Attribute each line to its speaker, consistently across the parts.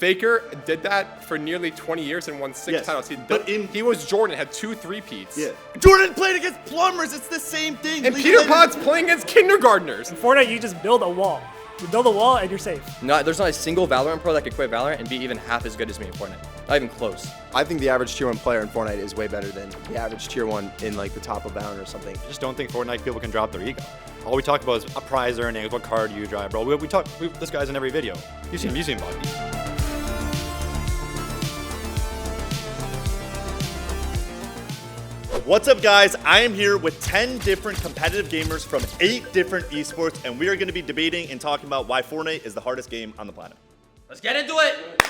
Speaker 1: Faker did that for nearly 20 years and won 6 titles. He was Jordan, had 2 3-peats.
Speaker 2: Yeah. Jordan played against plumbers. It's the same thing.
Speaker 1: And Peterbot's playing against kindergartners.
Speaker 3: In Fortnite, you just build a wall. You build a wall and you're safe.
Speaker 4: There's not a single Valerant pro that could quit Valorant and be even half as good as me in Fortnite. Not even close.
Speaker 5: I think the average tier 1 player in Fortnite is way better than the average tier 1 in like the top of Valorant or something.
Speaker 6: I just don't think Fortnite people can drop their ego. All we talk about is a prize earnings, what car do you drive, bro. This guy's in every video. You've seen Bobby.
Speaker 2: What's up, guys? I am here with 10 different competitive gamers from 8 different esports, and we are going to be debating and talking about why Fortnite is the hardest game on the planet.
Speaker 7: Let's get into it.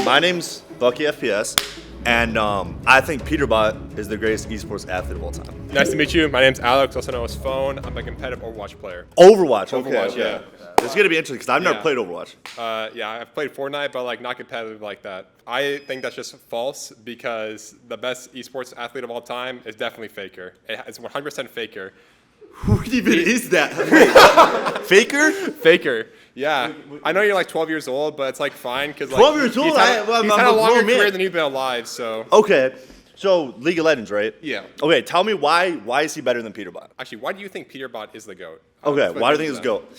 Speaker 2: My name's Bucky FPS, and I think Peterbot is the greatest esports athlete of all time.
Speaker 1: Nice to meet you. My name's Alex, also known as Phone. I'm a competitive Overwatch player.
Speaker 2: Overwatch, okay.
Speaker 1: Overwatch, yeah.
Speaker 2: This is going to be interesting because I've never played Overwatch.
Speaker 1: Yeah, I've played Fortnite, but like not competitive like that. I think that's just false because the best esports athlete of all time is definitely Faker. It's 100% Faker.
Speaker 2: Who even is that? Faker?
Speaker 1: Faker. Yeah. I know you're like 12 years old, but it's like fine because like
Speaker 2: 12 years old?
Speaker 1: He's had a longer career
Speaker 2: man.
Speaker 1: than you've been alive, so.
Speaker 2: Okay. So, League of Legends, right?
Speaker 1: Yeah.
Speaker 2: Okay, tell me why is he better than Peterbot?
Speaker 1: Actually, why do you think Peterbot is the GOAT?
Speaker 2: Okay, why do you think he's the GOAT?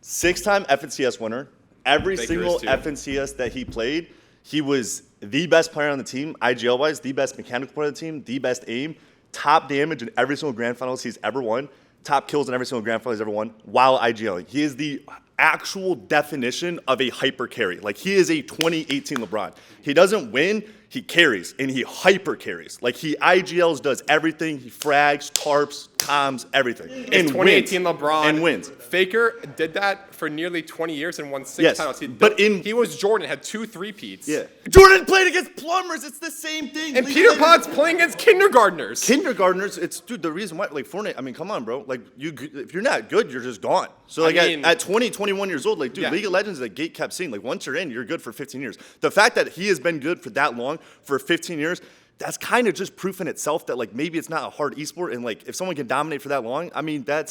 Speaker 2: 6-time FNCS winner. Every
Speaker 1: Faker
Speaker 2: single
Speaker 1: is too.
Speaker 2: FNCS that he played, he was the best player on the team, IGL-wise, the best mechanical player on the team, the best aim, top damage in every single grand finals he's ever won, top kills in every single grand final he's ever won, while IGLing. He is the actual definition of a hyper carry. Like, he is a 2018 LeBron. He doesn't win, he carries, and he hyper carries. Like, he IGLs, does everything, he frags, tarps, comms, everything. And
Speaker 1: 2018
Speaker 2: wins.
Speaker 1: LeBron.
Speaker 2: And wins.
Speaker 1: Faker did that for nearly 20 years and won 6 titles. He was Jordan, had 2 3-peats.
Speaker 2: Yeah. Jordan played against plumbers. It's the same thing.
Speaker 1: And Peterbot's playing against kindergartners.
Speaker 2: Kindergartners. Dude, the reason why, like, Fortnite, I mean, come on, bro. Like, if you're not good, you're just gone. So, like, at 20, 21 years old, like, dude, League of Legends is a gate kept scene. Like, once you're in, you're good for 15 years. The fact that he has been good for that long, for 15 years, that's kind of just proof in itself that, like, maybe it's not a hard esport. And, like, if someone can dominate for that long, I mean, that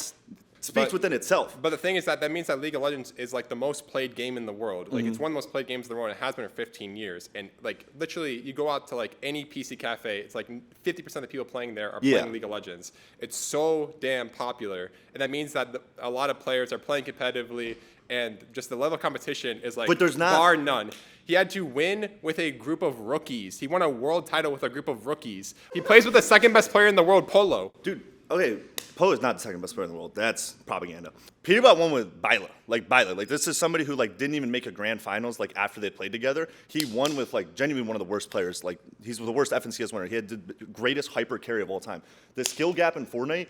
Speaker 2: speaks within itself.
Speaker 1: But the thing is that means that League of Legends is like the most played game in the world. Like, it's one of the most played games in the world. And it has been for 15 years. And like, literally, you go out to like any PC cafe, it's like 50% of the people playing there are playing League of Legends. It's so damn popular, and that means that a lot of players are playing competitively, and just the level of competition is like bar none. He had to win with a group of rookies. He won a world title with a group of rookies. He plays with the second best player in the world, Polo.
Speaker 2: Dude, okay, Polo is not the second best player in the world. That's propaganda. Peterbot won with Byla. Like, this is somebody who, like, didn't even make a grand finals, like, after they played together. He won with, like, genuinely one of the worst players. Like, he's the worst FNCS winner. He had the greatest hyper carry of all time. The skill gap in Fortnite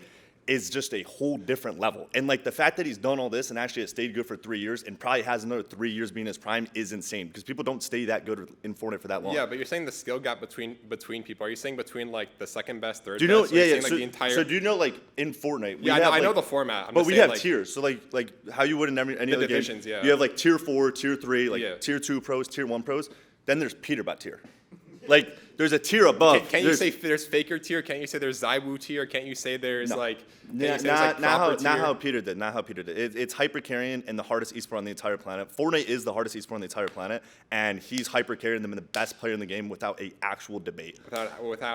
Speaker 2: is just a whole different level. And, like, the fact that he's done all this and actually has stayed good for 3 years and probably has another 3 years being his prime is insane, because people don't stay that good in Fortnite for that long.
Speaker 1: Yeah, but you're saying the skill gap between people. Are you saying between, like, the second best, third
Speaker 2: do you know,
Speaker 1: best?
Speaker 2: Yeah.
Speaker 1: Like, the entire...
Speaker 2: So do you know, like, in Fortnite,
Speaker 1: I know the format.
Speaker 2: But we have tiers. So, like how you would in any other
Speaker 1: divisions,
Speaker 2: game. You have, like, tier 4, tier 3, like, tier 2 pros, tier 1 pros. Then there's Peterbot tier. Like, there's a tier above.
Speaker 1: Can't you say there's Faker tier? Can't you say there's Zywu tier? Can't you say there's not
Speaker 2: how Peter did. Not how Peter did. It's hyper carrying and the hardest esport on the entire planet. Fortnite is the hardest esport on the entire planet, and he's hyper carrying them and the best player in the game without a actual debate.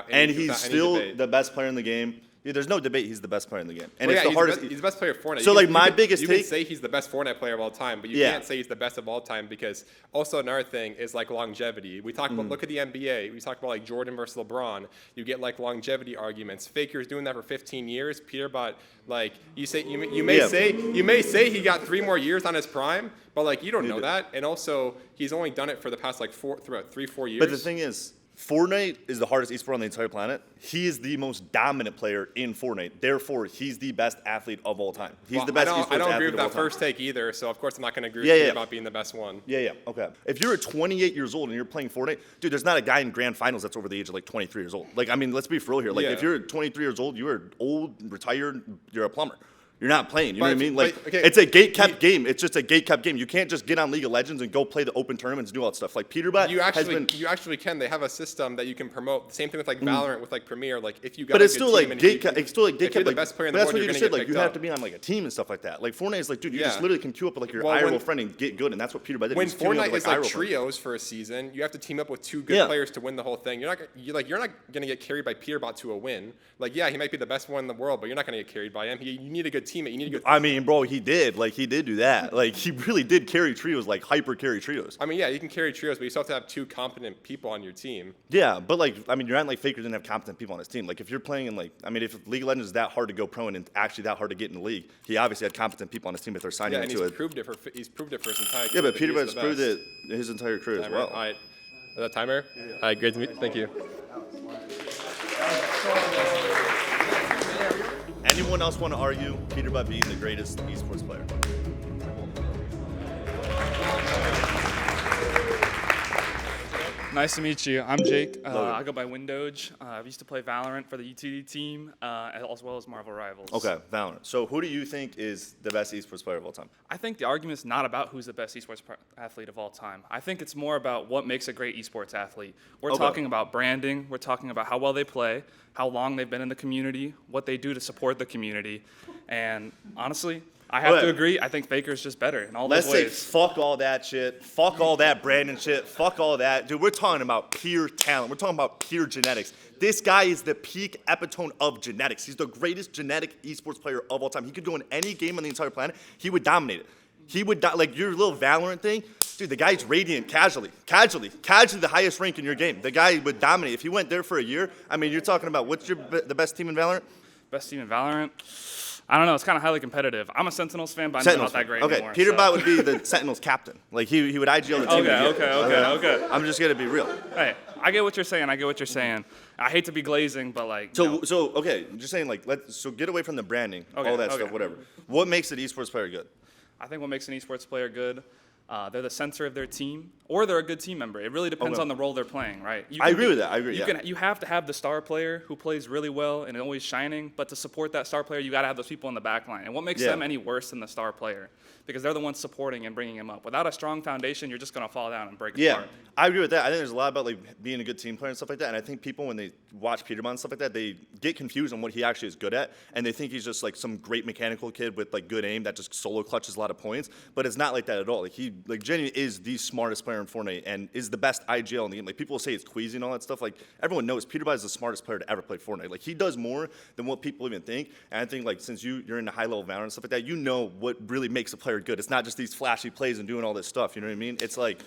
Speaker 2: He's still the best player in the game. Yeah, there's no debate. He's the best player in the game, and it's the hardest.
Speaker 1: He's the best player of Fortnite.
Speaker 2: So, biggest take.
Speaker 1: You can say he's the best Fortnite player of all time, but you can't say he's the best of all time, because also another thing is like longevity. We talk about, look at the NBA. We talk about like Jordan versus LeBron. You get like longevity arguments. Faker's doing that for 15 years. Peterbot, like you may say he got 3 more years on his prime, but like you don't know that. And also he's only done it for the past like 3-4 years.
Speaker 2: But the thing is, Fortnite is the hardest esport on the entire planet. He is the most dominant player in Fortnite. Therefore, he's the best athlete of all time. He's the best esports athlete of all time.
Speaker 1: I don't agree with that first take either, so of course I'm not going to agree with you about being the best one.
Speaker 2: Yeah, okay. If you're 28 years old and you're playing Fortnite, dude, there's not a guy in grand finals that's over the age of like 23 years old. Like, I mean, let's be for real here. Like, if you're 23 years old, you are old, retired, you're a plumber. you're not playing. You know what I mean? Like,
Speaker 1: okay,
Speaker 2: it's a gate-kept game. It's just a gate-kept game. You can't just get on League of Legends and go play the open tournaments and do all that stuff. Like, Peterbot
Speaker 1: You
Speaker 2: has been...
Speaker 1: you actually can. They have a system that you can promote. Same thing with like Valorant with like Premier. Like if you got
Speaker 2: But
Speaker 1: a
Speaker 2: it's
Speaker 1: good
Speaker 2: still
Speaker 1: team
Speaker 2: like
Speaker 1: and if you-
Speaker 2: gate-kept. It's still like
Speaker 1: if you're
Speaker 2: gate-kept.
Speaker 1: the
Speaker 2: Like,
Speaker 1: best player in
Speaker 2: but
Speaker 1: the
Speaker 2: that's
Speaker 1: world,
Speaker 2: what
Speaker 1: you're
Speaker 2: you
Speaker 1: gonna
Speaker 2: said.
Speaker 1: get
Speaker 2: Like, you
Speaker 1: picked
Speaker 2: have
Speaker 1: up.
Speaker 2: to be on like a team and stuff like that. Like, Fortnite is like, dude, you just
Speaker 1: Yeah.
Speaker 2: literally can queue up with like your
Speaker 1: Well,
Speaker 2: eye roll
Speaker 1: when-
Speaker 2: friend and get good, and that's what Peterbot did.
Speaker 1: When
Speaker 2: He was queuing up
Speaker 1: Fortnite
Speaker 2: with,
Speaker 1: is like
Speaker 2: eye roll friends.
Speaker 1: trios for a season, you have to team up with two good
Speaker 2: Yeah.
Speaker 1: players to win the whole thing. You're not gonna get carried by Peterbot to a win. Like yeah, he might be the best one in the world, but you're not gonna get carried by him. You need a good teammate. You need a good.
Speaker 2: I mean, bro, he did. Like, he did do that. Like, he really did carry trios, like hyper carry trios.
Speaker 1: I mean, yeah, you can carry trios, but you still have to have two competent people on your team.
Speaker 2: Yeah, but like, I mean, you're not like Faker didn't have competent people on his team. Like, if you're playing in like, I mean, if League of Legends is that hard to go pro and it's actually that hard to get in the league, he obviously had competent people on his team if they're signing
Speaker 1: Yeah,
Speaker 2: him
Speaker 1: and
Speaker 2: to
Speaker 1: he's
Speaker 2: it.
Speaker 1: proved it for his entire.
Speaker 2: Yeah,
Speaker 1: career
Speaker 2: but
Speaker 1: that he's
Speaker 2: Peterbot's
Speaker 1: the
Speaker 2: proved
Speaker 1: best.
Speaker 2: it his entire career as
Speaker 1: Timer.
Speaker 2: well.
Speaker 1: All right, is that timer? All right, great to meet. Thank you.
Speaker 2: Anyone else want to argue Peterbot being the greatest esports player?
Speaker 7: Nice to meet you. I'm Jake.
Speaker 2: Logan.
Speaker 7: I go by Windoge. I used to play Valorant for the UTD team, as well as Marvel Rivals.
Speaker 2: Okay, Valorant. So who do you think is the best esports player of all time?
Speaker 7: I think the argument is not about who's the best esports athlete of all time. I think it's more about what makes a great esports athlete. We're
Speaker 2: Okay.
Speaker 7: talking about branding. We're talking about how well they play, how long they've been in the community, what they do to support the community. And honestly, I have
Speaker 2: Okay.
Speaker 7: to agree. I think Faker's just better in all
Speaker 2: Let's
Speaker 7: those
Speaker 2: say
Speaker 7: ways.
Speaker 2: fuck all that shit. Fuck all that Brandon shit. Fuck all that. Dude, we're talking about pure talent. We're talking about pure genetics. This guy is the peak epitome of genetics. He's the greatest genetic esports player of all time. He could go in any game on the entire planet. He would dominate it. He would, like your little Valorant thing. Dude, the guy's radiant casually the highest rank in your game. The guy would dominate. If he went there for a year, I mean, you're talking about what's the best team in Valorant?
Speaker 7: Best team in Valorant? I don't know. It's kind of highly competitive. I'm a Sentinels fan, but I'm
Speaker 2: Sentinels.
Speaker 7: not that great
Speaker 2: Okay,
Speaker 7: anymore.
Speaker 2: Peterbot
Speaker 7: so.
Speaker 2: would be the Sentinels captain. Like he would IGL the team.
Speaker 7: Okay.
Speaker 2: I'm just gonna be real.
Speaker 7: Hey, I get what you're saying. I hate to be glazing, but like. no.
Speaker 2: So okay, just saying like so get away from the branding,
Speaker 7: Okay,
Speaker 2: all that
Speaker 7: okay.
Speaker 2: stuff, whatever. What makes an esports player good?
Speaker 7: I think what makes an esports player good, they're the center of their team, or they're a good team member. It really depends
Speaker 2: Okay.
Speaker 7: on the role they're playing, right?
Speaker 2: I agree with that. I agree.
Speaker 7: You have to have the star player who plays really well and always shining, but to support that star player, you got to have those people in the back line. And what makes
Speaker 2: Yeah.
Speaker 7: them any worse than the star player? Because they're the ones supporting and bringing him up. Without a strong foundation, you're just going to fall down and break
Speaker 2: Yeah,
Speaker 7: apart.
Speaker 2: I agree with that. I think there's a lot about like being a good team player and stuff like that. And I think people when they watch Peterbot and stuff like that, they get confused on what he actually is good at, and they think he's just like some great mechanical kid with like good aim that just solo clutches a lot of points. But it's not like that at all. Like he like genuinely is the smartest player in Fortnite and is the best IGL in the game. Like people say it's queasy and all that stuff. Like everyone knows Peterbot is the smartest player to ever play Fortnite. Like he does more than what people even think. And I think like since you're into high level Valorant and stuff like that, you know what really makes a player good. It's not just these flashy plays and doing all this stuff. You know what I mean? It's like.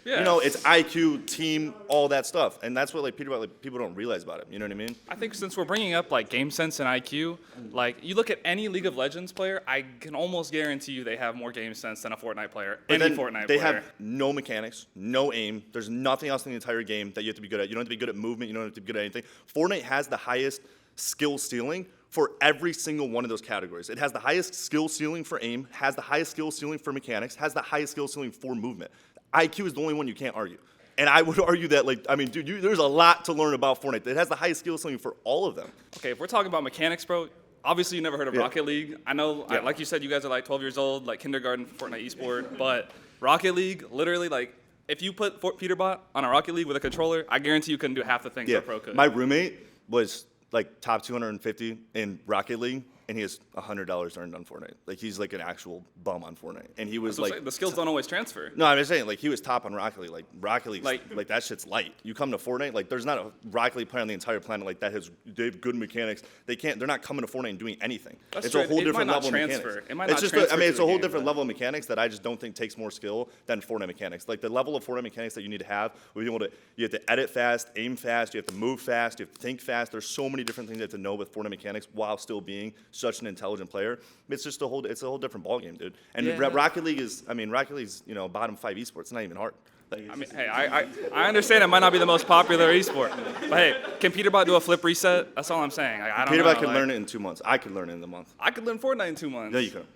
Speaker 7: Yeah.
Speaker 2: You know, it's IQ, team, all that stuff, and that's what like Peterbot, like, people don't realize about it. You know what I mean?
Speaker 7: I think since we're bringing up like game sense and IQ, like you look at any League of Legends player, I can almost guarantee you they have more game sense than a Fortnite player.
Speaker 2: But
Speaker 7: Any
Speaker 2: then
Speaker 7: Fortnite
Speaker 2: they
Speaker 7: player.
Speaker 2: have no mechanics, no aim. There's nothing else in the entire game that you have to be good at. You don't have to be good at movement. You don't have to be good at anything. Fortnite has the highest skill ceiling for every single one of those categories. It has the highest skill ceiling for aim, has the highest skill ceiling for mechanics, has the highest skill ceiling for movement. IQ is the only one you can't argue. And I would argue that, like, I mean, dude, there's a lot to learn about Fortnite. It has the highest skill ceiling for all of them.
Speaker 7: Okay, if we're talking about mechanics, bro, obviously you never heard of
Speaker 2: Yeah.
Speaker 7: Rocket League. I know,
Speaker 2: Yeah.
Speaker 7: like you said, you guys are like 12 years old, like kindergarten Fortnite esport, but Rocket League, literally, like, if you put Peterbot on a Rocket League with a controller, I guarantee you couldn't do half the things
Speaker 2: Yeah,
Speaker 7: a pro could.
Speaker 2: my roommate was like top 250 in Rocket League, and he has $100 earned on Fortnite. Like he's like an actual bum on Fortnite, and he was
Speaker 7: So
Speaker 2: like,
Speaker 7: the skills don't always transfer.
Speaker 2: no, I'm just saying like he was top on Rocket League. Like Rocket League,
Speaker 7: Like-
Speaker 2: like that shit's light. You come to Fortnite, like there's not a Rocket League player on the entire planet like that has they have good mechanics. They're not coming to Fortnite and doing anything.
Speaker 7: That's
Speaker 2: it's
Speaker 7: true.
Speaker 2: a whole
Speaker 7: It
Speaker 2: different
Speaker 7: might not
Speaker 2: level
Speaker 7: transfer.
Speaker 2: of mechanics.
Speaker 7: It might
Speaker 2: it's
Speaker 7: not
Speaker 2: just,
Speaker 7: transfer
Speaker 2: I mean,
Speaker 7: to
Speaker 2: it's
Speaker 7: the
Speaker 2: a whole
Speaker 7: game,
Speaker 2: different
Speaker 7: but-
Speaker 2: level of mechanics that I just don't think takes more skill than Fortnite mechanics. Like the level of Fortnite mechanics that you need to have, you have to edit fast, aim fast, you have to move fast, you have to think fast. There's so many different things you have to know with Fortnite mechanics while still being such an intelligent player. It's just it's a whole different ballgame, dude. And
Speaker 7: Yeah.
Speaker 2: Rocket League's bottom 5 esports. It's not even hard. Like,
Speaker 7: I mean, hey, I understand it might not be the most popular esport, but hey, can Peterbot do a flip reset? That's all I'm saying. I don't know.
Speaker 2: Peterbot can
Speaker 7: like,
Speaker 2: learn it in 2 months. I could learn it in a month.
Speaker 7: I could learn Fortnite in 2 months.
Speaker 2: No, you couldn't.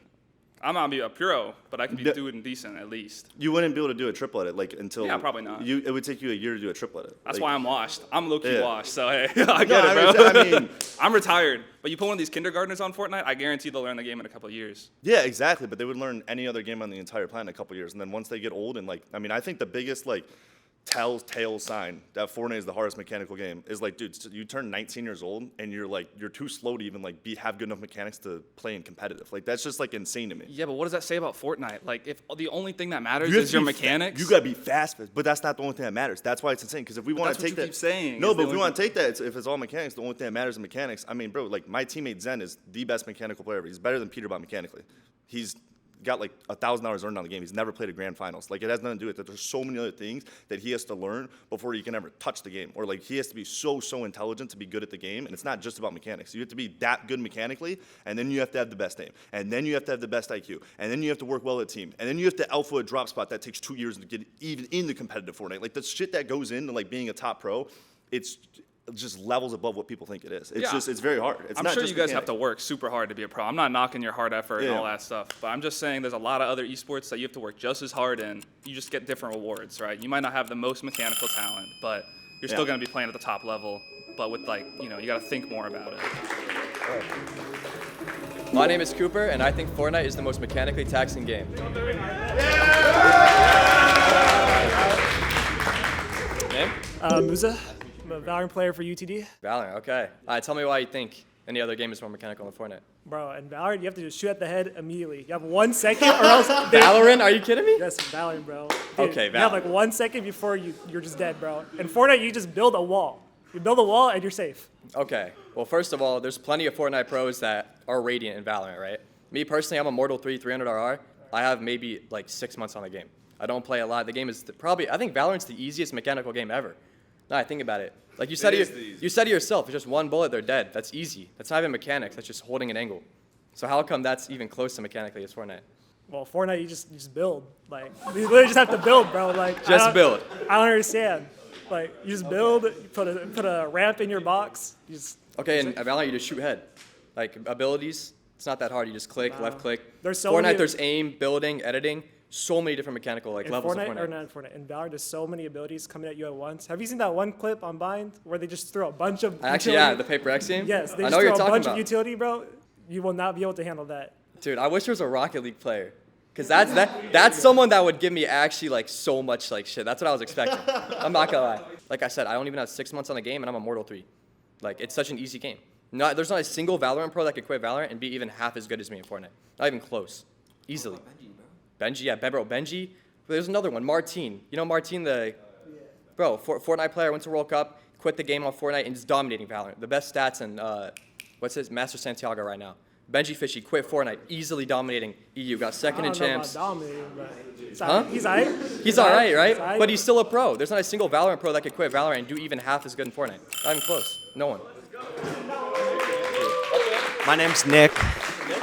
Speaker 7: I'm not be a pro, but I can be doing decent at least.
Speaker 2: You wouldn't be able to do a triplet it like until.
Speaker 7: Yeah, probably not.
Speaker 2: It would take you a year to do a triplet it.
Speaker 7: That's
Speaker 2: like,
Speaker 7: why I'm washed. I'm low-key
Speaker 2: Yeah.
Speaker 7: washed, so hey, I get it, bro.
Speaker 2: I mean,
Speaker 7: I'm retired, but you put one of these kindergartners on Fortnite, I guarantee they'll learn the game in a couple of years.
Speaker 2: yeah, exactly. But they would learn any other game on the entire planet in a couple years, and then once they get old and like, I mean, I think the biggest like telltale sign that Fortnite is the hardest mechanical game is like, dude, you turn 19 years old and you're too slow to even like have good enough mechanics to play in competitive. Like that's just like insane to me.
Speaker 7: Yeah, but what does that say about Fortnite? Like, if the only thing that matters
Speaker 2: You have
Speaker 7: is
Speaker 2: to
Speaker 7: your
Speaker 2: be
Speaker 7: mechanics.
Speaker 2: You gotta be fast, but that's not the only thing that matters. That's why it's insane. Because if we want
Speaker 7: that's
Speaker 2: to
Speaker 7: what
Speaker 2: take
Speaker 7: you
Speaker 2: that,
Speaker 7: keep saying
Speaker 2: no,
Speaker 7: is
Speaker 2: but
Speaker 7: the
Speaker 2: if we
Speaker 7: only
Speaker 2: want to take that, if it's all mechanics, the only thing that matters is mechanics. I mean, bro, like my teammate Zen is the best mechanical player ever. He's better than Peterbot mechanically. He's got like $1,000 earned on the game. He's never played a grand finals. Like it has nothing to do with it. There's so many other things that he has to learn before he can ever touch the game. Or like he has to be so intelligent to be good at the game. And it's not just about mechanics. You have to be that good mechanically, and then you have to have the best aim, and then you have to have the best IQ, and then you have to work well at team, and then you have to alpha a drop spot that takes 2 years to get even into competitive Fortnite. Like the shit that goes into like being a top pro, it's just levels above what people think it is. It's
Speaker 7: Yeah.
Speaker 2: just it's very hard. It's
Speaker 7: I'm
Speaker 2: not
Speaker 7: sure
Speaker 2: just
Speaker 7: you guys have
Speaker 2: mechanics.
Speaker 7: to work super hard to be a pro. I'm not knocking your hard effort and
Speaker 2: Yeah.
Speaker 7: all that stuff, but I'm just saying there's a lot of other esports that you have to work just as hard in. You just get different rewards, right? You might not have the most mechanical talent, but you're still
Speaker 2: Yeah.
Speaker 7: going to be playing at the top level. But with like, you got to think more about it.
Speaker 4: My name is Cooper, and I think Fortnite is the most mechanically taxing game. Name?
Speaker 3: Musa, I'm a Valorant player for UTD.
Speaker 4: Valorant, okay. All right, tell me why you think any other game is more mechanical than Fortnite.
Speaker 3: Bro, in Valorant, you have to just shoot at the head immediately. You have 1 second or else...
Speaker 4: Valorant? Are you kidding me?
Speaker 3: Yes, Valorant, bro.
Speaker 4: Okay,
Speaker 3: You have
Speaker 4: Valorant.
Speaker 3: like 1 second before you're just dead, bro. In Fortnite, you just build a wall. You build a wall and you're safe.
Speaker 4: Okay. Well, first of all, there's plenty of Fortnite pros that are radiant in Valorant, right? Me personally, I'm a Mortal 3 300 RR. I have maybe like 6 months on the game. I don't play a lot. The game is I think Valorant's the easiest mechanical game ever. Now I think about it. Like you said to yourself, it's just one bullet, they're dead. That's easy. That's not even mechanics. That's just holding an angle. So how come that's even close to mechanically as Fortnite?
Speaker 3: Well, Fortnite, you just build. Like, you literally just have to build, bro. Like,
Speaker 4: Just build.
Speaker 3: I don't understand. Like, you just build, you put a ramp in your box. You just
Speaker 4: Okay, in Valorant you just shoot head. Like abilities, it's not that hard. You just click, left click.
Speaker 3: There's so
Speaker 4: Fortnite,
Speaker 3: many-
Speaker 4: there's aim, building, editing. So many different mechanical like
Speaker 3: in
Speaker 4: levels
Speaker 3: Fortnite,
Speaker 4: of
Speaker 3: or
Speaker 4: Fortnite.
Speaker 3: not in Fortnite. In Valorant, there's so many abilities coming at you at once. Have you seen that one clip on Bind where they just throw a bunch of
Speaker 4: Actually,
Speaker 3: utility?
Speaker 4: yeah, the Paper X game.
Speaker 3: Yes, they
Speaker 4: I
Speaker 3: just
Speaker 4: know what
Speaker 3: throw
Speaker 4: you're
Speaker 3: a
Speaker 4: talking
Speaker 3: bunch
Speaker 4: about.
Speaker 3: of utility, bro. You will not be able to handle that.
Speaker 4: Dude, I wish there was a Rocket League player. Cause that's someone that would give me actually like so much like shit. That's what I was expecting. I'm not gonna lie. Like I said, I don't even have 6 months on the game and I'm a Mortal 3. Like it's such an easy game. There's not a single Valorant pro that could quit Valorant and be even half as good as me in Fortnite. Not even close. Easily. Benji, yeah, bro, Benji. There's another one, Martine. You know Martine, Fortnite player, went to World Cup, quit the game on Fortnite, and is dominating Valorant. The best stats in, Master Santiago right now. Benji Fishy quit Fortnite, easily dominating EU, got second in
Speaker 3: I don't know
Speaker 4: champs.
Speaker 3: about dominating, but
Speaker 4: Huh?
Speaker 3: he's alright.
Speaker 4: He's all right, right?
Speaker 3: He's alright.
Speaker 4: But he's still a pro. There's not a single Valorant pro that could quit Valorant and do even half as good in Fortnite. Not even close. No one.
Speaker 8: My name's Nick.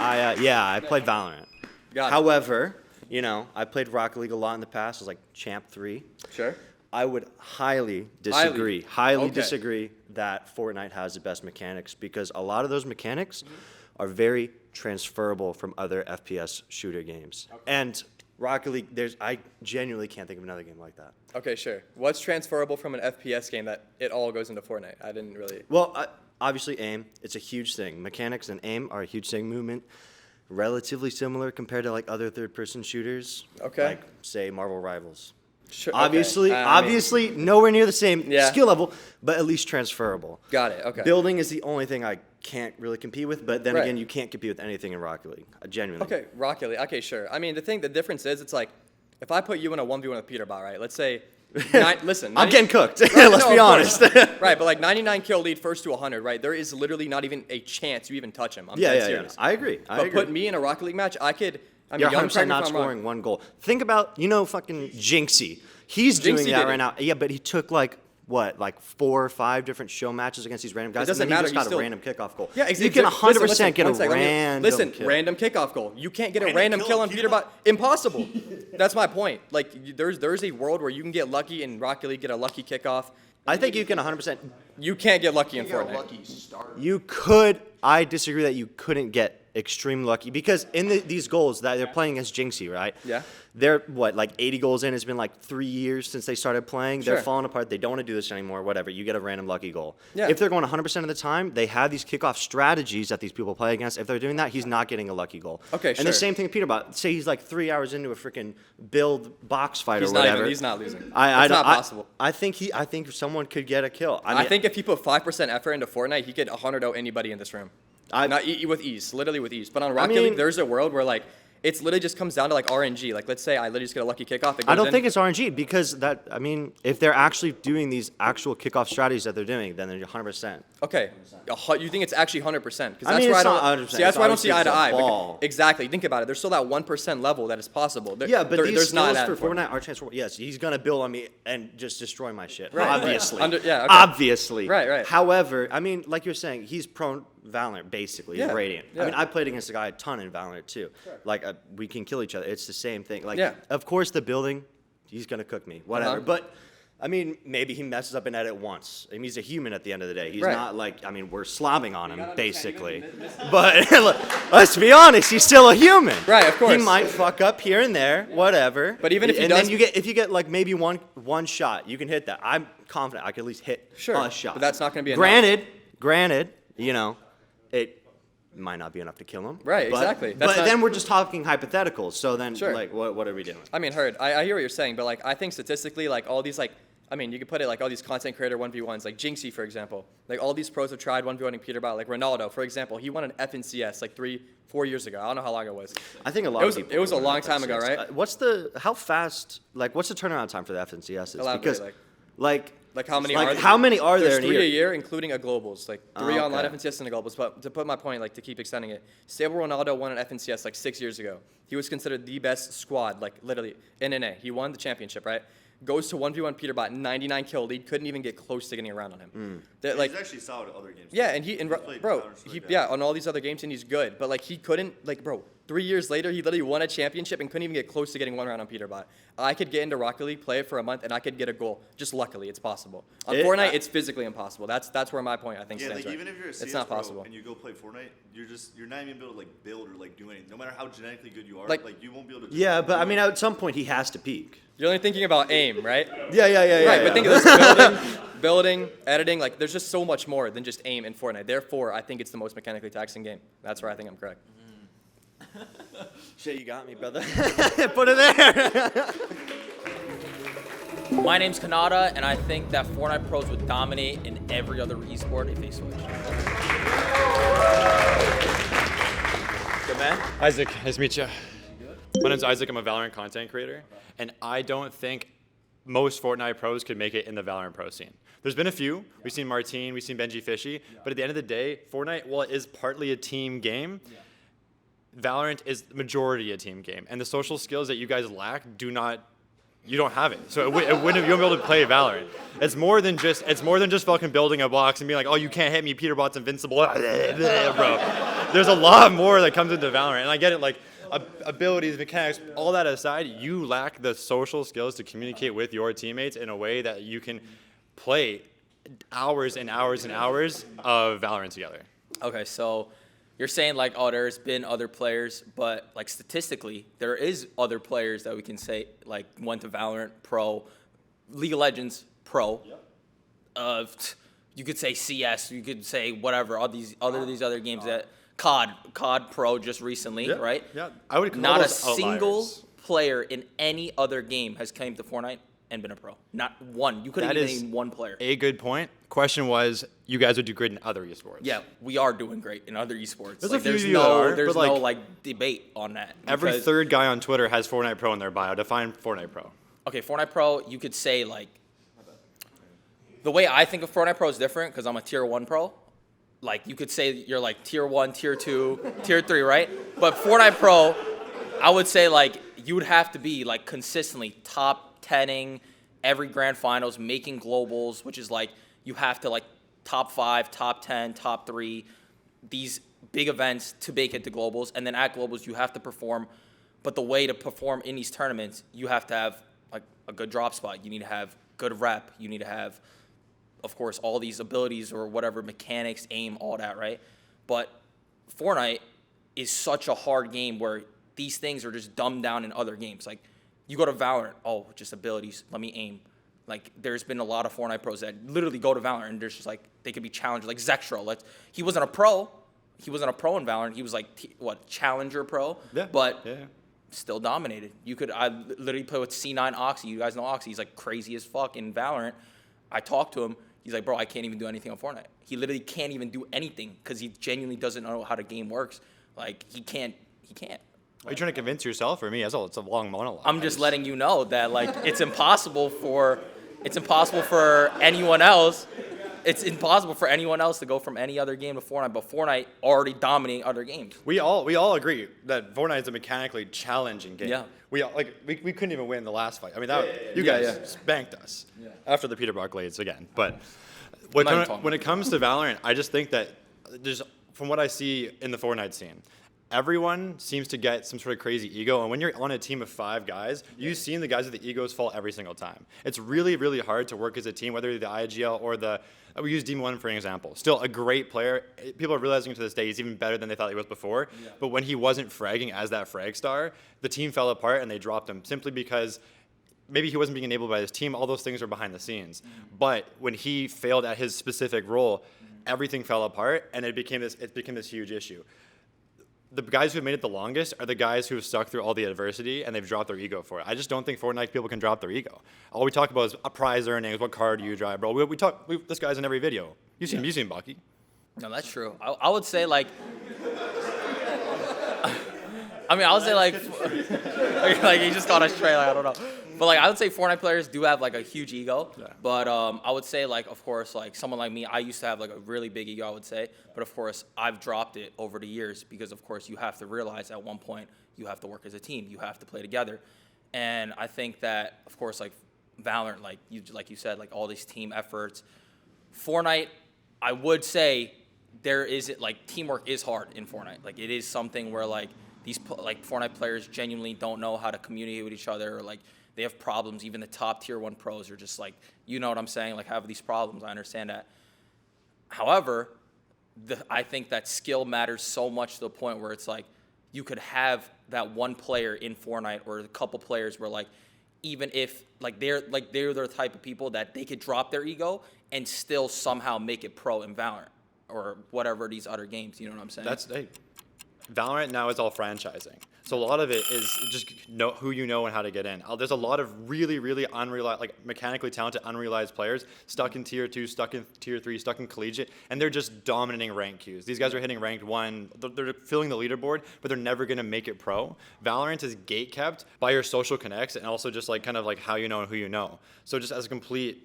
Speaker 8: I played Valorant.
Speaker 4: Got it.
Speaker 8: However, I played Rocket League a lot in the past. I was like Champ 3.
Speaker 4: Sure.
Speaker 8: I would highly disagree.
Speaker 4: Okay.
Speaker 8: Disagree that Fortnite has the best mechanics because a lot of those mechanics are very transferable from other FPS shooter games. And Rocket League, I genuinely can't think of another game like that.
Speaker 4: Okay, sure. What's transferable from an FPS game that it all goes into Fortnite? I didn't really.
Speaker 8: Well, obviously aim. It's a huge thing. Mechanics and aim are a huge thing. Movement, relatively similar compared to like other third-person shooters.
Speaker 4: Okay.
Speaker 8: Like say Marvel Rivals.
Speaker 4: Sure.
Speaker 8: Obviously,
Speaker 4: okay. I mean,
Speaker 8: obviously, nowhere near the same
Speaker 4: Yeah.
Speaker 8: skill level, but at least transferable.
Speaker 4: got it. Okay.
Speaker 8: Building is the only thing I can't really compete with, but then
Speaker 4: Right.
Speaker 8: again, you can't compete with anything in Rocket League. Genuinely.
Speaker 4: Okay, Rocket League. Okay, sure. I mean, the difference is, it's like, if I put you in a 1v1 with Peterbot, right? Let's say, listen.
Speaker 8: I'm getting cooked.
Speaker 4: Right,
Speaker 8: Let's
Speaker 4: no,
Speaker 8: be
Speaker 4: of
Speaker 8: honest.
Speaker 4: course. Right, but like 99 kill lead first to 100, right? There is literally not even a chance you even touch him. I'm dead
Speaker 8: yeah.
Speaker 4: serious.
Speaker 8: I agree.
Speaker 4: But put me in a Rocket League match, I mean,
Speaker 8: You're
Speaker 4: young
Speaker 8: 100%
Speaker 4: correct me
Speaker 8: not
Speaker 4: if I'm wrong.
Speaker 8: scoring one goal. Think about, fucking Jinxie. He's doing
Speaker 4: Jinxie
Speaker 8: that
Speaker 4: did
Speaker 8: right
Speaker 4: it.
Speaker 8: now. Yeah, but he took like 4 or 5 different show matches against these random guys.
Speaker 4: doesn't
Speaker 8: and then
Speaker 4: matter,
Speaker 8: He
Speaker 4: you
Speaker 8: just got
Speaker 4: still-
Speaker 8: a random kickoff goal.
Speaker 4: Yeah,
Speaker 8: You can 100% get a random kill.
Speaker 4: Random kickoff goal. You can't get a random kill on Peterbot. Impossible. That's my point. Like, there's a world where you can get lucky in Rocket League, get a lucky kickoff.
Speaker 8: I think you can 100%.
Speaker 4: You can't get lucky in Fortnite.
Speaker 8: You could. I disagree that you couldn't get extreme lucky because in these goals that they're playing against Jinxie, right?
Speaker 4: Yeah.
Speaker 8: They're like 80 goals in. It's been like 3 years since they started playing. They're
Speaker 4: Sure.
Speaker 8: falling apart. They don't want to do this anymore. Whatever. You get a random lucky goal.
Speaker 4: Yeah.
Speaker 8: If they're going 100% of the time, they have these kickoff strategies that these people play against. If they're doing that, he's not getting a lucky goal.
Speaker 4: Okay,
Speaker 8: And
Speaker 4: sure.
Speaker 8: the same thing with Peterbot. Say he's like 3 hours into a freaking build box fight
Speaker 4: He's
Speaker 8: or
Speaker 4: not
Speaker 8: whatever.
Speaker 4: even. He's not losing. It's
Speaker 8: I
Speaker 4: not possible.
Speaker 8: I think someone could get a kill.
Speaker 4: I think if he put 5% effort into Fortnite, he could 100-0 anybody in this room. With ease, literally with ease. But on Rocket League, there's a world where like it's literally just comes down to like RNG. Like let's say I literally just get a lucky kickoff.
Speaker 8: I don't think it's RNG because if they're actually doing these actual kickoff strategies that they're doing, then they're 100%.
Speaker 4: Okay, you think it's actually 100%? Because that's
Speaker 8: I mean,
Speaker 4: where I
Speaker 8: it's
Speaker 4: don't.
Speaker 8: not 100%.
Speaker 4: See, that's why I don't see eye to eye.
Speaker 8: Ball.
Speaker 4: Exactly. Think about it. There's still that 1% level that is possible.
Speaker 8: Yeah, but these
Speaker 4: there's not
Speaker 8: skills
Speaker 4: that
Speaker 8: for Fortnite are transferable. Yes, he's gonna build on me and just destroy my shit.
Speaker 4: Right,
Speaker 8: Obviously.
Speaker 4: right. Yeah, okay.
Speaker 8: Obviously.
Speaker 4: Right.
Speaker 8: However, I mean, like you're saying, he's prone Valorant basically.
Speaker 4: Yeah,
Speaker 8: Radiant.
Speaker 4: yeah.
Speaker 8: I mean, I played against a guy a ton in Valorant too. Sure. Like we can kill each other. It's the same thing. Like,
Speaker 4: Yeah.
Speaker 8: of course, the building, he's gonna cook me. Whatever.
Speaker 4: Uh-huh.
Speaker 8: But. I mean, maybe he messes up an edit once. I mean, he's a human at the end of the day. He's
Speaker 4: Right.
Speaker 8: not like, I mean, we're slobbing on him, basically. But let's be honest, he's still a human.
Speaker 4: Right, of course.
Speaker 8: He might fuck up here and there, whatever.
Speaker 4: But even if he
Speaker 8: and
Speaker 4: does-
Speaker 8: then if you get like maybe one shot, you can hit that. I'm confident I can at least hit a shot.
Speaker 4: But that's not gonna be enough.
Speaker 8: Granted, you know, it might not be enough to kill him.
Speaker 4: Right,
Speaker 8: but-
Speaker 4: exactly.
Speaker 8: But
Speaker 4: That's not-
Speaker 8: then we're just talking hypotheticals. So then,
Speaker 4: Sure.
Speaker 8: like, what are we doing?
Speaker 4: I mean, I hear what you're saying, but like I think statistically, like all these like. I mean, you could put it like all these content creator 1v1s, like Jinxie, for example. Like all these pros have tried 1v1ing Peterbot. Like Ronaldo, for example, he won an FNCS like 3-4 years ago. I don't know how long it was.
Speaker 8: I think a lot
Speaker 4: It
Speaker 8: of
Speaker 4: was-
Speaker 8: people.
Speaker 4: it was a
Speaker 8: were
Speaker 4: long
Speaker 8: at
Speaker 4: time ago,
Speaker 8: FNCS.
Speaker 4: right?
Speaker 8: What's the turnaround time for the FNCSs?
Speaker 4: Elaborate,
Speaker 8: Because,
Speaker 4: like how many are there?
Speaker 8: how many are there
Speaker 4: There's
Speaker 8: in
Speaker 4: 3
Speaker 8: here?
Speaker 4: a year, including a globals. Like 3
Speaker 8: okay.
Speaker 4: online FNCS and a globals. But to put my point, like to keep extending it, Stable Ronaldo won an FNCS like 6 years ago. He was considered the best squad, like literally in NA. He won the championship, right? Goes to 1v1 Peterbot, 99 kill lead, couldn't even get close to getting around on him. Like,
Speaker 2: He's actually solid at other games.
Speaker 4: yeah, and
Speaker 2: played
Speaker 4: bro,
Speaker 2: Valorant
Speaker 4: on all these other games, and he's good. But like he couldn't, like, bro, 3 years later, he literally won a championship and couldn't even get close to getting one round on Peterbot. I could get into Rocket League, play it for a month, and I could get a goal. Just luckily, it's possible. On Fortnite, it's physically impossible. That's where my point I think
Speaker 2: Yeah,
Speaker 4: stands.
Speaker 2: like
Speaker 4: right.
Speaker 2: even if you're a CS
Speaker 4: it's not
Speaker 2: pro
Speaker 4: possible.
Speaker 2: and you go play Fortnite, you're not even able to like build or like do anything. No matter how genetically good you are,
Speaker 4: Like-
Speaker 2: like you won't be able to.
Speaker 8: Yeah, but I mean, at some point he has to peak.
Speaker 4: You're only thinking about aim, right?
Speaker 8: Yeah.
Speaker 4: Right, but think of this: building, editing. Like, there's just so much more than just aim in Fortnite. Therefore, I think it's the most mechanically taxing game. That's where I think I'm correct.
Speaker 8: Shit, you got me, brother. Put it there.
Speaker 9: My name's Kanata, and I think that Fortnite Pros would dominate in every other esport if they switched.
Speaker 8: Good man.
Speaker 6: Isaac, nice to meet you. My name's Isaac. I'm a Valorant content creator, and I don't think most Fortnite pros could make it in the Valorant pro scene. There's been a few. We've seen Martine, we've seen Benji Fishy, but at the end of the day, Fortnite, while it is partly a team game, Valorant is majority a team game, and the social skills that you guys lack you don't have it. So you won't be able to play Valorant. It's more than just fucking building a box and being like, oh, you can't hit me, Peterbot's invincible, bro. There's a lot more that comes into Valorant, and I get it, like, abilities, mechanics, all that aside, you lack the social skills to communicate with your teammates in a way that you can play hours and hours and hours of Valorant together.
Speaker 9: Okay, so you're saying like, oh, there's been other players, but like statistically, there is other players that we can say like went to Valorant Pro, League of Legends Pro. You could say CS, you could say whatever, all these other games that COD Pro just recently, right?
Speaker 6: Yeah, I would call
Speaker 9: Not a
Speaker 6: those
Speaker 9: single
Speaker 6: outliers.
Speaker 9: player in any other game has came to Fortnite and been a pro. Not one. You couldn't
Speaker 6: That
Speaker 9: even
Speaker 6: is
Speaker 9: name one player.
Speaker 6: A good point. Question was, you guys would do great in other esports.
Speaker 9: Yeah, we are doing great in other esports.
Speaker 6: There's
Speaker 9: Like,
Speaker 6: a few
Speaker 9: there's
Speaker 6: of you that are,
Speaker 9: there's
Speaker 6: but,
Speaker 9: no
Speaker 6: like,
Speaker 9: like debate on that.
Speaker 6: Every
Speaker 9: because-
Speaker 6: third guy on Twitter has Fortnite Pro in their bio. Define Fortnite Pro.
Speaker 9: Okay, Fortnite Pro, you could say like the way I think of Fortnite Pro is different because I'm a tier 1 pro. Like you could say you're like tier 1, tier 2, tier 3, right? But Fortnite Pro, I would say like you would have to be like consistently top 10ing every grand finals, making globals, which is like you have to like top 5, top 10, top 3, these big events to make it to globals, and then at globals you have to perform. But the way to perform in these tournaments, you have to have like a good drop spot. You need to have good rep. You need to have, of course, all these abilities or whatever, mechanics, aim, all that, right? But Fortnite, is such a hard game where these things are just dumbed down in other games. Like, you go to Valorant, oh, just abilities, let me aim. Like, there's been a lot of Fortnite pros that literally go to Valorant and there's just like, they could be challenged. Like Zextro, he wasn't a pro. He wasn't a pro in Valorant. He was like, challenger pro.
Speaker 6: Yeah.
Speaker 9: But
Speaker 6: Yeah.
Speaker 9: still dominated. I literally play with C9 Oxy. You guys know Oxy. He's like crazy as fuck in Valorant. I talked to him. He's like, bro, I can't even do anything on Fortnite. He literally can't even do anything because he genuinely doesn't know how the game works. Like, he can't.
Speaker 6: Are you trying to convince yourself or me? It's a long monologue.
Speaker 9: I'm just letting you know that, like, it's impossible for anyone else. It's impossible for anyone else to go from any other game to Fortnite, but Fortnite already dominating other games.
Speaker 6: We all agree that Fortnite is a mechanically challenging game.
Speaker 9: Yeah.
Speaker 6: We couldn't even win the last fight. I mean, you guys spanked us after the Peterbot Glades again. But when it comes to Valorant, I just think that from what I see in the Fortnite scene, everyone seems to get some sort of crazy ego, and when you're on a team of 5 guys, you've seen the guys with the egos fall every single time. It's really, really hard to work as a team, whether you're the IGL or we use Demon 1 for an example. Still a great player. People are realizing to this day he's even better than they thought he was before. Yeah. But when he wasn't fragging as that frag star, the team fell apart and they dropped him simply because maybe he wasn't being enabled by his team. All those things are behind the scenes. Mm-hmm. But when he failed at his specific role, everything fell apart and it became this huge issue. The guys who have made it the longest are the guys who have stuck through all the adversity and they've dropped their ego for it. I just don't think Fortnite people can drop their ego. All we talk about is prize earnings, what car do you drive, bro. This guy's in every video. You've seen Bucky.
Speaker 9: No, that's true. I would say, like, I would say, like he just got us straight, like, I don't know. But, like, I would say Fortnite players do have, like, a huge ego. Yeah. But I would say, like, of course, like, someone like me, I used to have, like, a really big ego, I would say. But, of course, I've dropped it over the years because, of course, you have to realize at one point you have to work as a team. You have to play together. And I think that, of course, like, Valorant, like you said, like, all these team efforts. Fortnite, I would say teamwork is hard in Fortnite. Like, it is something where, like, these, like, Fortnite players genuinely don't know how to communicate with each other, or, like, they have problems. Even the top tier 1 pros are just like, you know what I'm saying, like, have these problems. I understand that. However, I think that skill matters so much to the point where it's like you could have that one player in Fortnite or a couple players where, like, even if they're the type of people that they could drop their ego and still somehow make it pro in Valorant or whatever these other games. You know what I'm saying?
Speaker 6: Valorant now is all franchising. So a lot of it is just know who you know and how to get in. There's a lot of really, really mechanically talented, unrealized players stuck in tier 2, stuck in tier 3, stuck in collegiate, and they're just dominating rank queues. These guys are hitting ranked 1. They're filling the leaderboard, but they're never going to make it pro. Valorant is gate-kept by your social connects and also just kind of how you know and who you know. So just as a complete...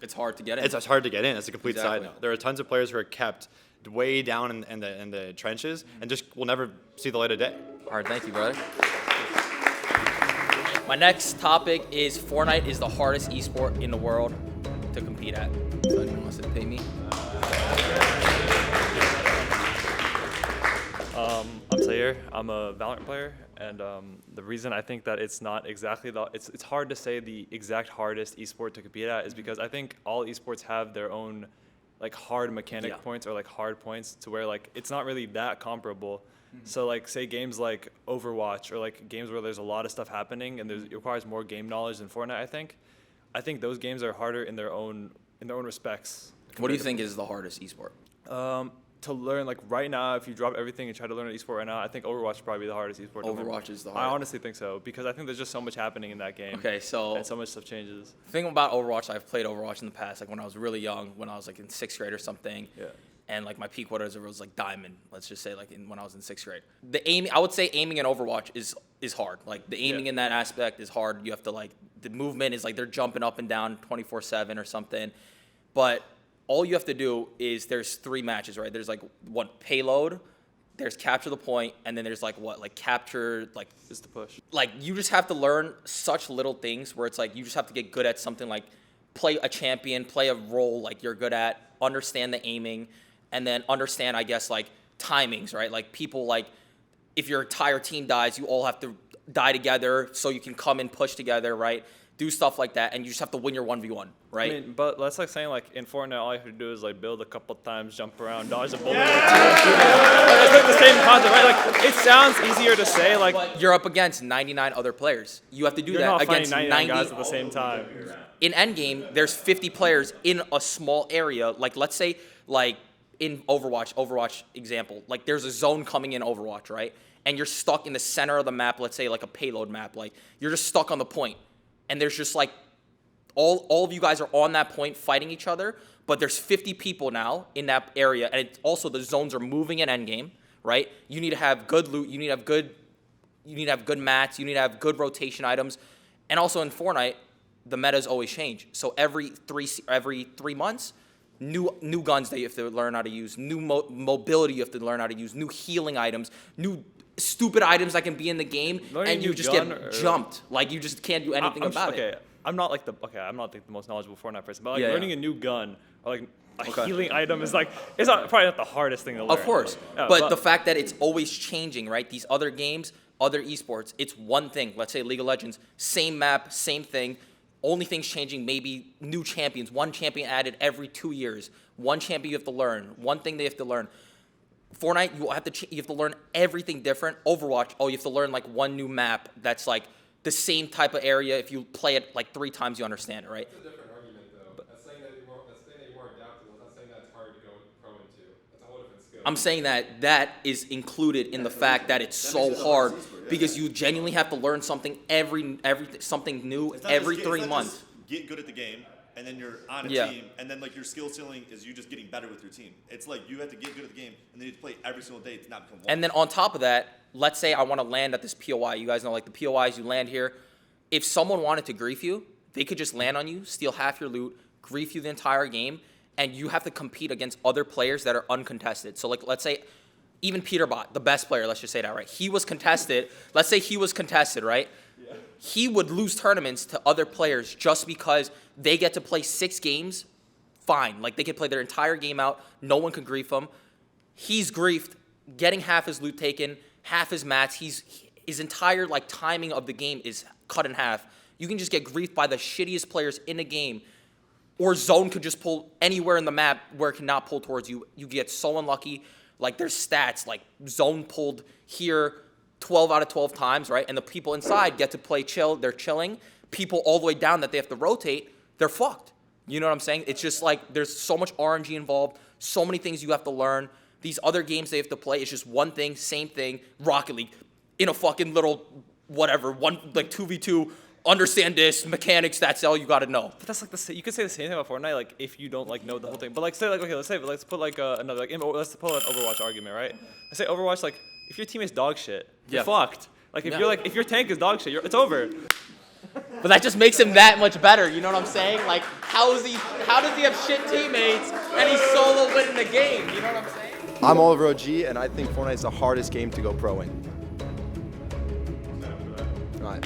Speaker 9: It's hard to get in.
Speaker 6: It's hard to get in. It's a complete side note. There are tons of players who are kept way down in the trenches and just will never see the light of day.
Speaker 9: All right, thank you, brother. My next topic is Fortnite is the hardest esport in the world to compete at. So anyone wants to pay me?
Speaker 10: I'm Sayer. I'm a Valorant player, and the reason I think that it's not exactly it's hard to say the exact hardest esport to compete at is because I think all esports have their own hard mechanic points or hard points to where it's not really that comparable. Mm-hmm. So say games like Overwatch or games where there's a lot of stuff happening and it requires more game knowledge than Fortnite. I think those games are harder in their own respects.
Speaker 9: What do you think is the hardest esport?
Speaker 10: To learn right now, if you drop everything and try to learn an esport right now, I think Overwatch is probably the hardest esport.
Speaker 9: Overwatch is the hardest.
Speaker 10: I honestly think so because I think there's just so much happening in that game.
Speaker 9: Okay, so
Speaker 10: and so much stuff changes.
Speaker 9: The thing about Overwatch, I've played Overwatch in the past, when I was really young, when I was in 6th grade or something. Yeah. And my peak whatever was diamond. Let's just say when I was in 6th grade. I would say aiming in Overwatch is hard. The aiming in that aspect is hard. You have to the movement is they're jumping up and down 24/7 or something. But all you have to do is there's 3 matches, right? There's payload, there's capture the point, and then there's capture
Speaker 10: is the push.
Speaker 9: You just have to learn such little things where it's you just have to get good at something play a champion, play a role you're good at, understand the aiming, and then understand, I guess, timings, right? People if your entire team dies, you all have to die together so you can come and push together, right? Do stuff like that, and you just have to win your 1v1, right?
Speaker 10: I mean, but that's like saying like in Fortnite, all you have to do is like build a couple times, jump around, dodge a bullet. It's like the same concept, right? Like it sounds easier to say, like
Speaker 9: But you're up against 99 other players. You have to do
Speaker 10: you're
Speaker 9: that
Speaker 10: not
Speaker 9: against
Speaker 10: fighting
Speaker 9: 90
Speaker 10: guys at the same time.
Speaker 9: In endgame, there's 50 players in a small area. Like, let's say, like in Overwatch example, like there's a zone coming in Overwatch, right? And you're stuck in the center of the map, let's say like a payload map. Like, you're just stuck on the point. And there's just like, all of you guys are on that point fighting each other, but there's 50 people now in that area. And also the zones are moving in endgame, right? You need to have good loot, you need to have good mats, you need to have good rotation items. And also in Fortnite, the metas always change. So every 3 months, new guns that you have to learn how to use, new mobility you have to learn how to use, new healing items, new stupid items that can be in the game,
Speaker 10: Learning
Speaker 9: and you just get jumped. Like, you just can't do anything about it.
Speaker 10: I'm not like the most knowledgeable Fortnite person, but like learning a new gun or like a healing item is like probably not the hardest thing to learn.
Speaker 9: Of course, but the fact that it's always changing, right? These other games, other esports, it's one thing. Let's say League of Legends, same map, same thing. Only things changing, maybe new champions. One champion added every 2 years. One champion you have to learn. One thing they have to learn. Fortnite, you have to learn everything different. Overwatch, you have to learn like one new map that's like the same type of area. If you play it like 3 times, you understand it, right?
Speaker 1: That's a different argument, though. That's saying that you're more adaptable. That's not saying that's hard to go pro into. That's a whole different skill.
Speaker 9: I'm saying that is included in the fact that it's so hard because you genuinely have to learn something something new every 3 months.
Speaker 2: Get good at the game, and then you're on a team, and then like your skill ceiling is you just getting better with your team. It's like you have to get good at the game, and then you have to play every single day to not become one.
Speaker 9: And then on top of that, let's say I want to land at this POI. You guys know, like the POIs, you land here. If someone wanted to grief you, they could just land on you, steal half your loot, grief you the entire game, and you have to compete against other players that are uncontested. So like, let's say even Peterbot, the best player, let's just say that, right? He was contested. Let's say he was contested, right? Yeah. He would lose tournaments to other players just because they get to play 6 games, fine. Like, they could play their entire game out. No one could grief him. He's griefed, getting half his loot taken, half his mats. His entire like timing of the game is cut in half. You can just get griefed by the shittiest players in the game. Or zone could just pull anywhere in the map where it cannot pull towards you. You get so unlucky. Like, there's stats, like zone pulled here 12 out of 12 times, right? And the people inside get to play chill. They're chilling. People all the way down that they have to rotate, they're fucked. You know what I'm saying? It's just like there's so much RNG involved, so many things you have to learn. These other games they have to play, it's just one thing, same thing. Rocket League in a fucking little whatever, one like 2v2. Understand this mechanics. That's all you got to know.
Speaker 10: But that's like you could say the same thing about Fortnite, like if you don't like know the whole thing. But like say like okay, let's put like another like let's pull an Overwatch argument, right? Let's say Overwatch, like if your teammate's dog shit, you're fucked. Like if your tank is dog shit, it's over.
Speaker 9: But that just makes him that much better. You know what I'm saying? Like how does he have shit teammates and he's solo winning the game? You know what I'm saying?
Speaker 5: I'm Oliver OG, and I think Fortnite is the hardest game to go pro in. All right.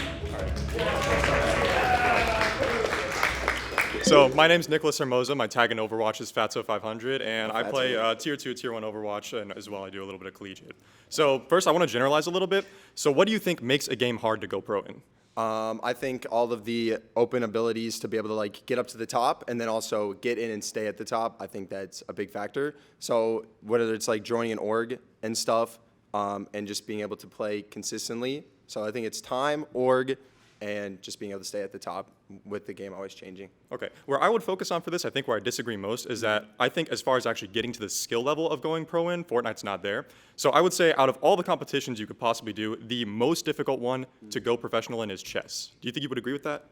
Speaker 6: So my name's Nicholas Hermosa. My tag in Overwatch is Fatso500, and I play Tier 2, Tier 1 Overwatch, and as well I do a little bit of collegiate. So first I want to generalize a little bit. So what do you think makes a game hard to go pro in?
Speaker 5: I think all of the open abilities to be able to like get up to the top and then also get in and stay at the top, I think that's a big factor. So whether it's like joining an org and stuff, and just being able to play consistently. So I think it's time, org, and just being able to stay at the top with the game always changing.
Speaker 6: Okay, where I would focus on for this, I think where I disagree most is that I think as far as actually getting to the skill level of going pro in, Fortnite's not there. So I would say out of all the competitions you could possibly do, the most difficult one to go professional in is chess. Do you think you would agree with that?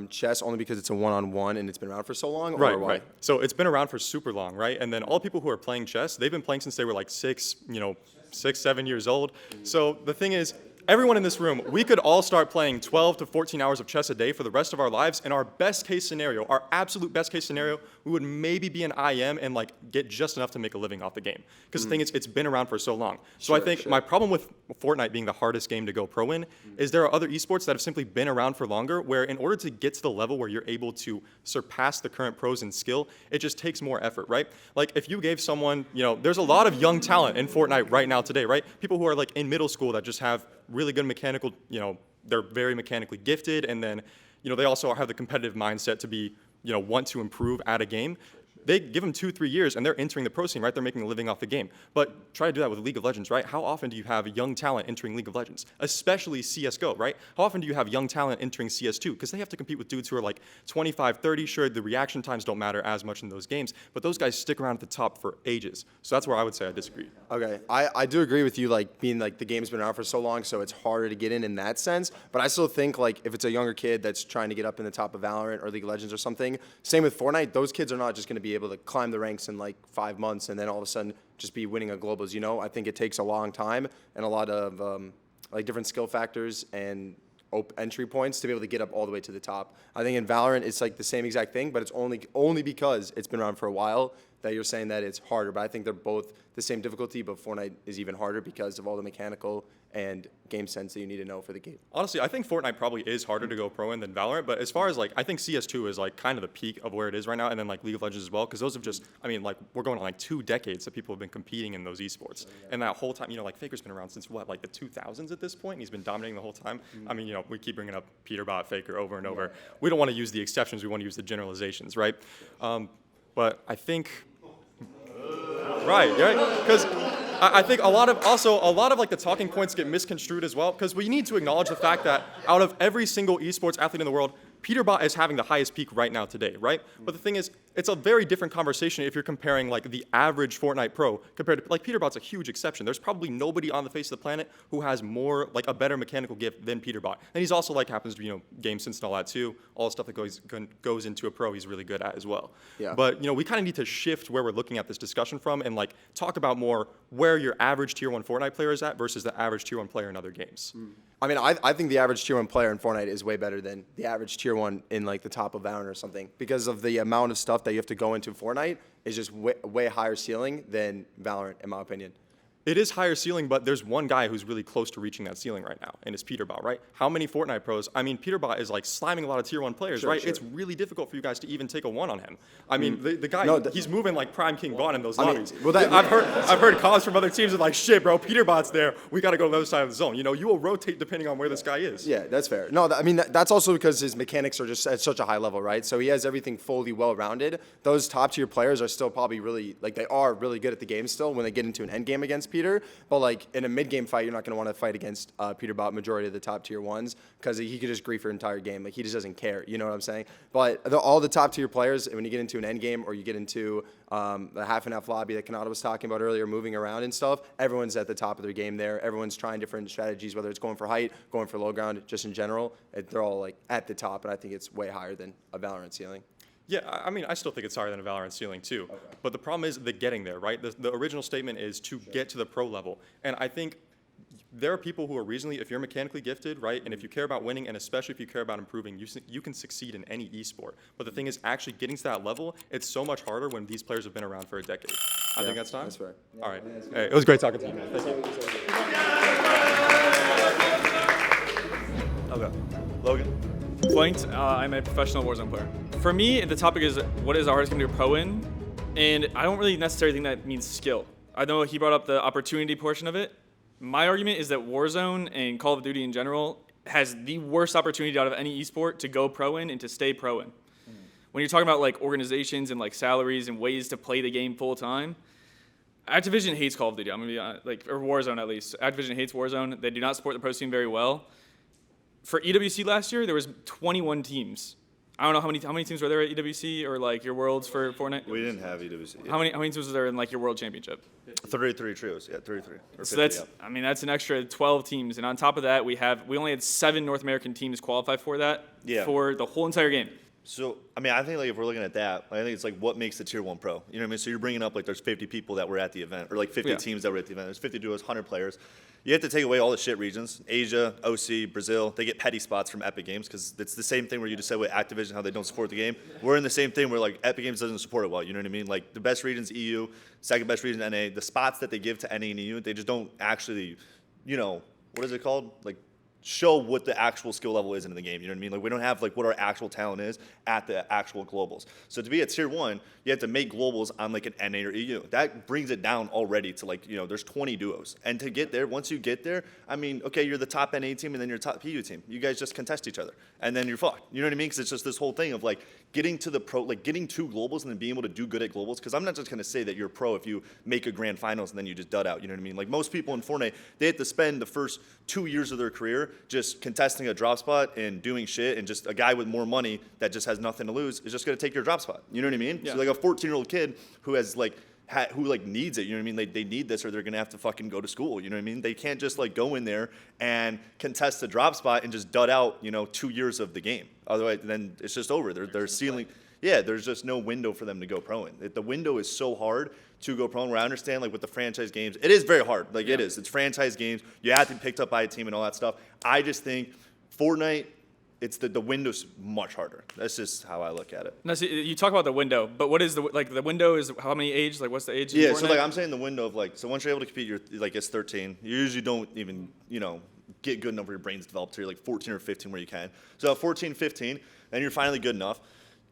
Speaker 5: Chess only because it's a one-on-one and it's been around for so long?
Speaker 6: Right,
Speaker 5: or why?
Speaker 6: right. So it's been around for super long, right? And then all people who are playing chess, they've been playing since they were like 6, 7 years old. So the thing is, everyone in this room, we could all start playing 12 to 14 hours of chess a day for the rest of our lives, and our best case scenario, our absolute best case scenario, we would maybe be an IM and like get just enough to make a living off the game. Because the thing is, it's been around for so long. So I think my problem with Fortnite being the hardest game to go pro in is there are other esports that have simply been around for longer, where in order to get to the level where you're able to surpass the current pros in skill, it just takes more effort, right? Like if you gave someone, there's a lot of young talent in Fortnite right now today, right? People who are like in middle school that just have
Speaker 11: really good mechanical, they're very mechanically gifted, and then, they also have the competitive mindset to be, want to improve at a game. They give them 2-3 years and they're entering the pro scene, right? They're making a living off the game. But try to do that with League of Legends, right? How often do you have young talent entering League of Legends, especially CSGO, right? How often do you have young talent entering CS2? Because they have to compete with dudes who are like 25, 30. Sure, the reaction times don't matter as much in those games, but those guys stick around at the top for ages. So that's where I would say I disagree.
Speaker 5: Okay, I do agree with you, like being like the game's been around for so long, so it's harder to get in that sense. But I still think like if it's a younger kid that's trying to get up in the top of Valorant or League of Legends or something, same with Fortnite, those kids are not just going to be able to climb the ranks in like 5 months and then all of a sudden just be winning a globals. I think it takes a long time and a lot of like different skill factors and entry points to be able to get up all the way to the top. I think in Valorant it's like the same exact thing, but it's only because it's been around for a while that you're saying that it's harder. But I think they're both the same difficulty, but Fortnite is even harder because of all the mechanical and game sense that you need to know for the game.
Speaker 11: Honestly, I think Fortnite probably is harder to go pro in than Valorant, but as far as like, I think CS2 is like kind of the peak of where it is right now, and then like League of Legends as well, because those have just, like we're going on like 2 decades that people have been competing in those esports. And that whole time, like Faker's been around since what, like the 2000s at this point, and he's been dominating the whole time. We keep bringing up Peterbot, Faker over and over. We don't want to use the exceptions, we want to use the generalizations, right? But I think, right, because I think a lot of like the talking points get misconstrued as well, because we need to acknowledge the fact that out of every single esports athlete in the world, Peterbot is having the highest peak right now today, right? But the thing is, it's a very different conversation if you're comparing like the average Fortnite pro compared to like Peterbot's a huge exception. There's probably nobody on the face of the planet who has more like a better mechanical gift than Peterbot. And he's also like happens to game sense and all that too. All the stuff that goes into a pro, he's really good at as well. Yeah. But we kind of need to shift where we're looking at this discussion from and like talk about more where your average tier 1 Fortnite player is at versus the average tier 1 player in other games.
Speaker 5: I think the average tier 1 player in Fortnite is way better than the average tier 1 in like the top of Valorant or something, because of the amount of stuff that you have to go into Fortnite is just way higher ceiling than Valorant, in my opinion.
Speaker 11: It is higher ceiling, but there's one guy who's really close to reaching that ceiling right now, and it's Peterbot, right? How many Fortnite pros? Peterbot is like slamming a lot of tier 1 players, right? Sure. It's really difficult for you guys to even take a 1 on him. The guy, he's moving like Prime King Vaughn in those lobbies. I've heard calls from other teams that like, shit, bro, Peterbot's there. We got to go to the other side of the zone. You will rotate depending on where this guy is.
Speaker 5: Yeah, that's fair. No, that's also because his mechanics are just at such a high level, right? So he has everything fully well-rounded. Those top tier players are still probably really, like they are really good at the game still when they get into an end game against Peter, but like in a mid-game fight, you're not going to want to fight against Peterbot, majority of the top tier 1s, because he could just grief your entire game. Like he just doesn't care. You know what I'm saying? But all the top tier players, when you get into an end game or you get into the half and half lobby that Kanata was talking about earlier, moving around and stuff, everyone's at the top of their game there. Everyone's trying different strategies, whether it's going for height, going for low ground, just in general. They're all like at the top, and I think it's way higher than a Valorant ceiling.
Speaker 11: Yeah, I still think it's higher than a Valorant ceiling too. Okay. But the problem is the getting there, right? The original statement is to get to the pro level. And I think there are people who are reasonably, if you're mechanically gifted, right, and if you care about winning, and especially if you care about improving, you can succeed in any esport. But the thing is, actually getting to that level, it's so much harder when these players have been around for a decade. I think that's time?
Speaker 5: That's fair.
Speaker 11: All right. Hey, it was great talking to you, man. Thank you.
Speaker 2: Okay. Logan?
Speaker 7: Flanked, I'm a professional Warzone player. For me, the topic is what is the hardest game to pro in? And I don't really necessarily think that means skill. I know he brought up the opportunity portion of it. My argument is that Warzone and Call of Duty in general has the worst opportunity out of any esport to go pro in and to stay pro in. When you're talking about like organizations and like salaries and ways to play the game full time, Activision hates Call of Duty. I'm gonna be honest, or Warzone at least. Activision hates Warzone. They do not support the pro scene very well. For EWC last year, there was 21 teams. I don't know how many teams were there at EWC or like your Worlds for Fortnite.
Speaker 2: We didn't have EWC.
Speaker 7: How many teams was there in like your World Championship?
Speaker 2: 33 trios, yeah, 33.
Speaker 7: So that's that's an extra 12 teams, and on top of that, we only had 7 North American teams qualify for that for the whole entire game.
Speaker 2: So, I think like if we're looking at that, I think it's like what makes the tier 1 pro. You know what I mean? So you're bringing up like there's 50 people that were at the event, or like 50 teams that were at the event. There's 50 duos, 100 players. You have to take away all the shit regions. Asia, OC, Brazil, they get petty spots from Epic Games because it's the same thing where you just said with Activision how they don't support the game. We're in the same thing where like Epic Games doesn't support it well. You know what I mean? Like the best region's EU, second best region NA. The spots that they give to NA and EU, they just don't actually, what is it called? Like show what the actual skill level is in the game. You know what I mean? Like we don't have like what our actual talent is at the actual globals. So to be at tier 1, you have to make globals on like an NA or EU. That brings it down already to like, there's 20 duos. And to get there, once you get there, I mean, okay, you're the top NA team and then you're top PU team. You guys just contest each other and then you're fucked. You know what I mean? Because it's just this whole thing of like getting to the pro, like getting 2 globals and then being able to do good at globals. Because I'm not just going to say that you're pro if you make a grand finals and then you just dud out. You know what I mean? Like most people in Fortnite, they have to spend the first 2 years of their career just contesting a drop spot and doing shit, and just a guy with more money that just has nothing to lose is just going to take your drop spot. You know what I mean?
Speaker 7: Yeah.
Speaker 2: So like a 14-year-old kid who has like who like needs it, you know what I mean? They need this or they're going to have to fucking go to school, you know what I mean? They can't just like go in there and contest the drop spot and just dud out, 2 years of the game. Otherwise, then it's just over. They're ceiling. Yeah, there's just no window for them to go pro in. The window is so hard to go pro in, where I understand like with the franchise games, it is very hard. Like it is. It's franchise games. You have to be picked up by a team and all that stuff. I just think Fortnite, it's the window's much harder. That's just how I look at it.
Speaker 7: No, see, you talk about the window, but what is the window is how many age? Like what's the age? in
Speaker 2: Yeah, so
Speaker 7: Fortnite?
Speaker 2: like I'm saying the window of like, so once you're able to compete, you're like it's 13. You usually don't even, get good enough where your brain's developed to you're like 14 or 15 where you can. So at 14, 15, then you're finally good enough.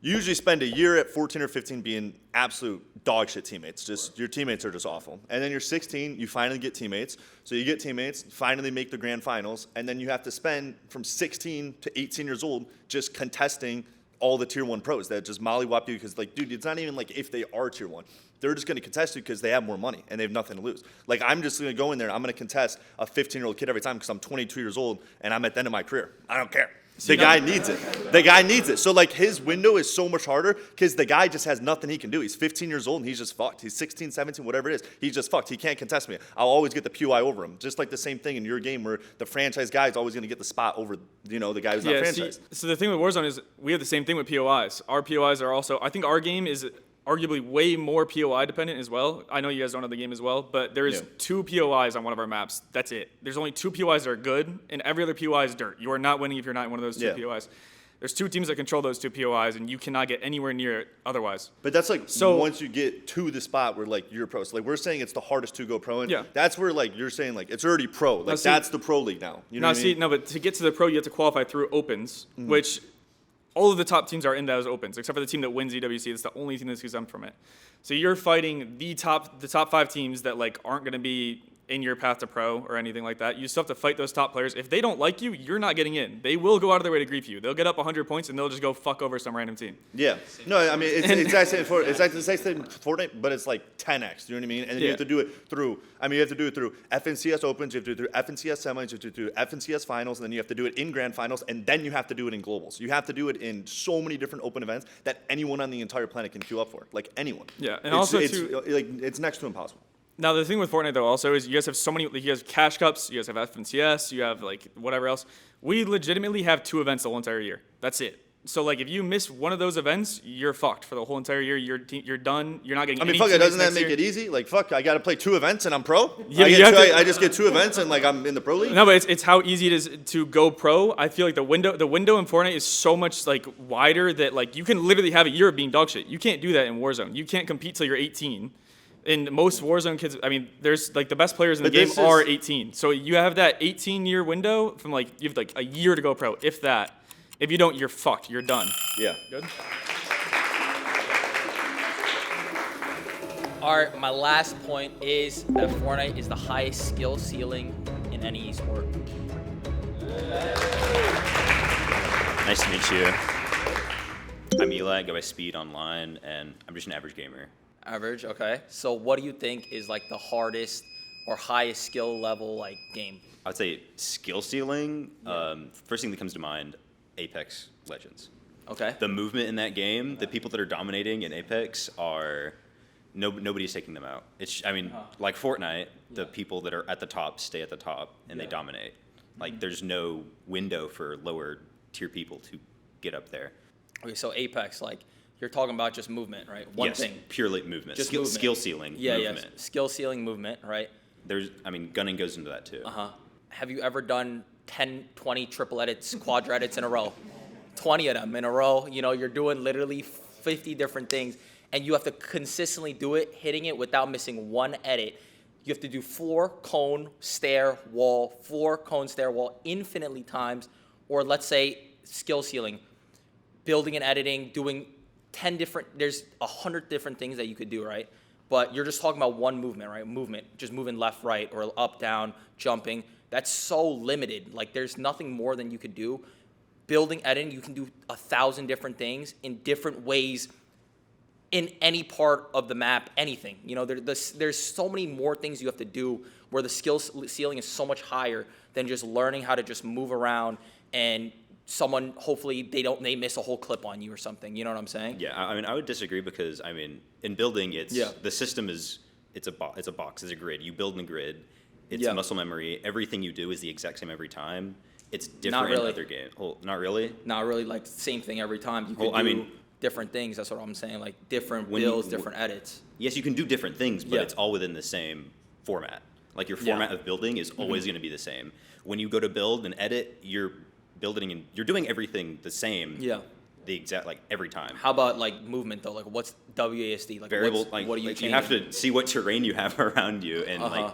Speaker 2: You usually spend a year at 14 or 15 being absolute dog shit teammates. Just your teammates are just awful. And then you're 16, you finally get teammates. So you get teammates, finally make the grand finals, and then you have to spend from 16 to 18 years old just contesting all the tier 1 pros that just mollywop you because like, dude, it's not even like if they are tier 1. They're just going to contest you because they have more money and they have nothing to lose. Like I'm just going to go in there, I'm going to contest a 15-year-old kid every time because I'm 22 years old and I'm at the end of my career. I don't care. The guy needs it. The guy needs it. So like his window is so much harder because the guy just has nothing he can do. He's 15 years old and he's just fucked. He's 16, 17, whatever it is. He's just fucked. He can't contest me. I'll always get the POI over him. Just like the same thing in your game where the franchise guy is always going to get the spot over, the guy who's not franchised.
Speaker 7: So the thing with Warzone is we have the same thing with POIs. Our POIs are also, I think our game is arguably way more POI dependent as well. I know you guys don't know the game as well, but there is 2 POIs on one of our maps. That's it. There's only 2 POIs that are good, and every other POI is dirt. You are not winning if you're not in one of those 2 POIs. There's 2 teams that control those 2 POIs, and you cannot get anywhere near it otherwise.
Speaker 2: But that's like once you get to the spot where like you're pro. So like we're saying it's the hardest to go pro in.
Speaker 7: Yeah.
Speaker 2: That's where like you're saying like it's already pro. Like that's the pro league now. You know what I mean?
Speaker 7: No, but to get to the pro, you have to qualify through opens, which all of the top teams are in those opens, except for the team that wins EWC. It's the only team that's exempt from it. So you're fighting the top 5 teams that like aren't going to be in your path to pro or anything like that. You still have to fight those top players. If they don't like you, you're not getting in. They will go out of their way to grief you. They'll get up 100 points and they'll just go fuck over some random team.
Speaker 2: Yeah. No, I mean it's actually the same thing Fortnite, but it's like 10x. You know what I mean? And then you have to do it through. You have to do it through FNCS Opens. You have to do it through FNCS Semis. You have to do it through FNCS Finals, and then you have to do it in Grand Finals, and then you have to do it in Globals. You have to do it in so many different open events that anyone on the entire planet can queue up for. Like anyone.
Speaker 7: Yeah, and
Speaker 2: it's next to impossible.
Speaker 7: Now the thing with Fortnite though also is you guys have so many. You guys have cash cups. You guys have FNCS. You have like whatever else. We legitimately have 2 events the whole entire year. That's it. So like if you miss one of those events, you're fucked for the whole entire year. You're done. You're not getting.
Speaker 2: Fuck it. Doesn't that make it easy? Like fuck, I got to play 2 events and I'm pro.
Speaker 7: Yeah,
Speaker 2: I just get 2 events and like I'm in the pro league.
Speaker 7: No, but it's how easy it is to go pro. I feel like the window in Fortnite is so much like wider that like you can literally have a year of being dog shit. You can't do that in Warzone. You can't compete till you're 18. And most Warzone kids, there's like the best players in the game are 18. So you have that 18-year window from like you have like a year to go pro, if that. If you don't, you're fucked. You're done.
Speaker 2: Yeah.
Speaker 7: Good.
Speaker 9: All right, my last point is that Fortnite is the highest skill ceiling in any esport.
Speaker 12: Nice to meet you. I'm Eli, I go by Speed online, and I'm just an average gamer.
Speaker 9: Average, okay. So what do you think is like the hardest or highest skill level like game?
Speaker 12: I'd say skill ceiling. First thing that comes to mind, Apex Legends.
Speaker 9: Okay.
Speaker 12: The movement in that game, the people that are dominating in Apex are nobody's taking them out. It's like Fortnite, the people that are at the top stay at the top and they dominate. Like there's no window for lower tier people to get up there.
Speaker 9: Okay, so Apex, like you're talking about just movement, right? One thing.
Speaker 12: Purely movement.
Speaker 9: Just
Speaker 12: skill ceiling.
Speaker 9: Yeah,
Speaker 12: movement.
Speaker 9: yeah. Skill ceiling movement, right?
Speaker 12: Gunning goes into that too.
Speaker 9: Have you ever done 10, 20 triple edits, quadra edits in a row? 20 of them in a row. You're doing literally 50 different things, and you have to consistently do it, hitting it without missing one edit. You have to do floor, cone, stair, wall, floor, cone, stair, wall infinitely times. Or let's say skill ceiling, building and editing, doing 10 different, there's 100 different things that you could do, right? But you're just talking about one movement, right? Movement, just moving left, right, or up, down, jumping. That's so limited. Like, there's nothing more than you could do. Building, editing, you can do 1,000 different things in different ways in any part of the map, anything. You know, there's so many more things you have to do where the skill ceiling is so much higher than just learning how to just move around and someone, hopefully, they miss a whole clip on you or something. You know what I'm saying?
Speaker 12: Yeah, I mean, I would disagree because, I mean, in building, the system is, it's a box, it's a grid. You build in a grid. It's muscle memory. Everything you do is the exact same every time. It's different in other games. Oh, not really?
Speaker 9: Not really, like, same thing every time. You can do different things. That's what I'm saying. Like, different builds, different edits.
Speaker 12: Yes, you can do different things, but it's all within the same format. Like, your format of building is always going to be the same. When you go to build and edit, you're building and you're doing everything the same.
Speaker 9: Yeah.
Speaker 12: The exact, like, every time.
Speaker 9: How about, like, movement, though? Like, what's WASD? Like,
Speaker 12: variable,
Speaker 9: what are you changing?
Speaker 12: You have to see what terrain you have around you, and, like,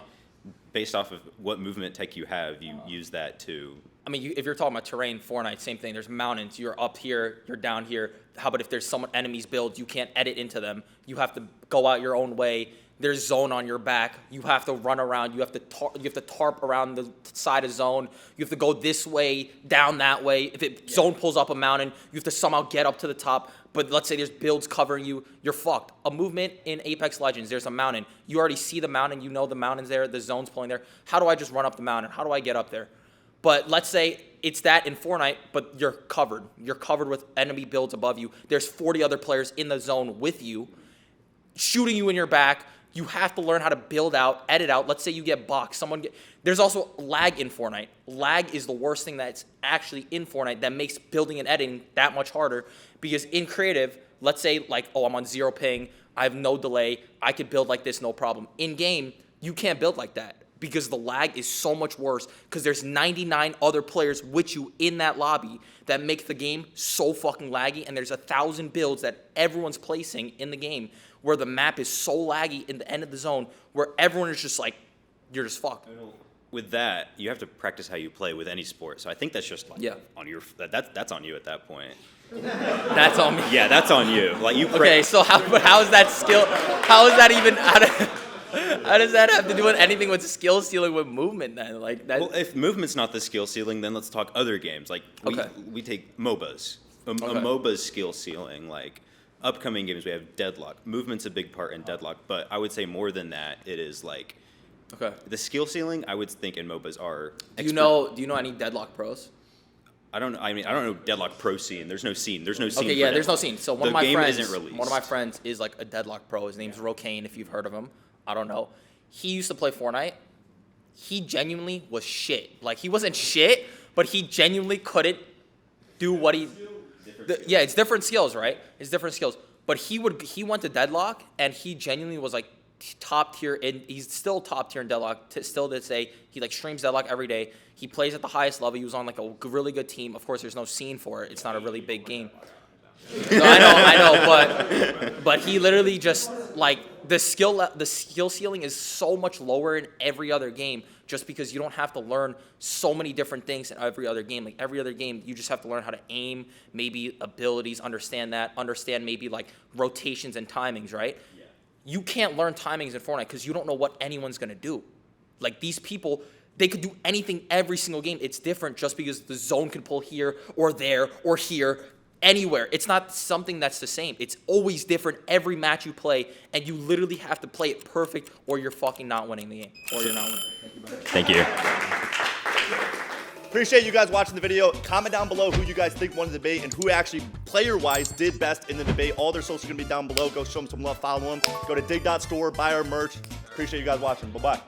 Speaker 12: based off of what movement tech you have, you use that to...
Speaker 9: I mean, if you're talking about terrain, Fortnite, same thing. There's mountains. You're up here. You're down here. How about if there's someone enemies build, you can't edit into them. You have to go out your own way. There's zone on your back. You have to run around. You have to tarp around the side of zone. You have to go this way, down that way. If zone pulls up a mountain, you have to somehow get up to the top. But let's say there's builds covering you, you're fucked. A movement in Apex Legends, there's a mountain. You already see the mountain. You know the mountain's there. The zone's pulling there. How do I just run up the mountain? How do I get up there? But let's say it's that in Fortnite, but you're covered. You're covered with enemy builds above you. There's 40 other players in the zone with you, shooting you in your back. You have to learn how to build out, edit out. Let's say you get boxed. There's also lag in Fortnite. Lag is the worst thing that's actually in Fortnite that makes building and editing that much harder. Because in creative, let's say, like, oh, I'm on 0 ping. I have no delay. I could build like this, no problem. In game, you can't build like that, because the lag is so much worse, because there's 99 other players with you in that lobby that make the game so fucking laggy, and there's 1,000 builds that everyone's placing in the game where the map is so laggy in the end of the zone where everyone is just like, you're just fucked.
Speaker 12: With that, you have to practice how you play with any sport. So I think that's just like on your that's on you at that point.
Speaker 9: That's on me.
Speaker 12: Yeah, that's on you. Like you.
Speaker 9: Okay, so how is that skill? How is that even? How does that have to do with anything with skill ceiling with movement then? Like that.
Speaker 12: Well, if movement's not the skill ceiling, then let's talk other games. Like we take MOBAs. A MOBA's skill ceiling, like upcoming games, we have Deadlock. Movement's a big part in Deadlock, but I would say more than that, it is like the skill ceiling. I would think in MOBAs are.
Speaker 9: Do you know any Deadlock pros?
Speaker 12: I don't know. I mean, I don't know Deadlock Pro scene. There's no scene. There's no scene.
Speaker 9: Okay, yeah, there's no
Speaker 12: Deadlock.
Speaker 9: scene. So one of my friends is like a Deadlock pro. His name's Rokane, if you've heard of him. I don't know. He used to play Fortnite. He genuinely was shit. Like, he wasn't shit, but he genuinely couldn't do what he. Yeah, it's different skills, right? It's different skills. But he went to Deadlock, and he genuinely was like top tier, and he's still top tier in Deadlock. Still to say, he like streams Deadlock every day. He plays at the highest level. He was on like a really good team. Of course, there's no scene for it. It's not a really big game. No, I know, but he literally just like the skill ceiling is so much lower in every other game, just because you don't have to learn so many different things in every other game. Like every other game, you just have to learn how to aim, maybe abilities, understand maybe like rotations and timings, right? Yeah. You can't learn timings in Fortnite because you don't know what anyone's gonna do. Like these people, they could do anything every single game. It's different just because the zone can pull here or there or here. Anywhere. It's not something that's the same. It's always different every match you play, and you literally have to play it perfect or you're fucking not winning the game. Or you're not winning.
Speaker 12: Thank you.
Speaker 2: Appreciate you guys watching the video. Comment down below who you guys think won the debate and who actually, player-wise, did best in the debate. All their socials are going to be down below. Go show them some love, follow them. Go to dig.store, buy our merch. Appreciate you guys watching. Bye-bye.